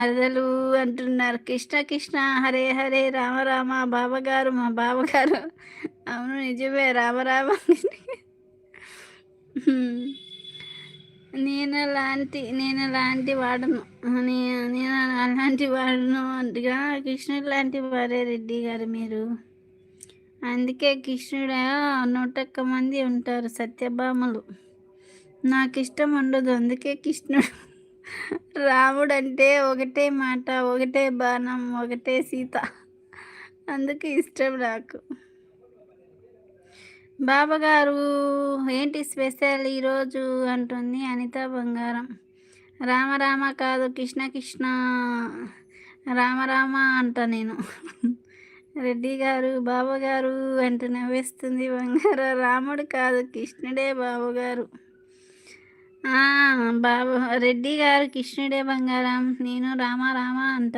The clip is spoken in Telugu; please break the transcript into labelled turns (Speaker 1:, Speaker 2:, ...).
Speaker 1: మరదలు అంటున్నారు. కృష్ణ కృష్ణ హరే హరే రామ రామ బావగారు మా బావగారు. అవును నిజమే రామ రామ. హ్మ్. నేనలాంటి వాడను. నేను అలాంటి వాడను అంటగా కృష్ణుడు లాంటి వారే రెడ్డి గారు మీరు. అందుకే కృష్ణుడు 101 మంది ఉంటారు సత్యభామలు. నాకిష్టం ఉండదు. అందుకే కృష్ణుడు. రాముడంటే ఒకటే మాట, ఒకటే బాణం, ఒకటే సీత. అందుకే ఇష్టం నాకు. బాబాగారు ఏంటి స్పెషల్ ఈరోజు అంటుంది అనిత బంగారం. రామ రామ కాదు కృష్ణ కృష్ణ రామ రామ అంట నేను. రెడ్డి గారు బావగారు అంటూ నవ్వేస్తుంది బంగారు. రాముడు కాదు కృష్ణుడే బావగారు. ఆ! బావ రెడ్డి గారు కృష్ణుడే బంగారం. నేను రామ రామ అంట.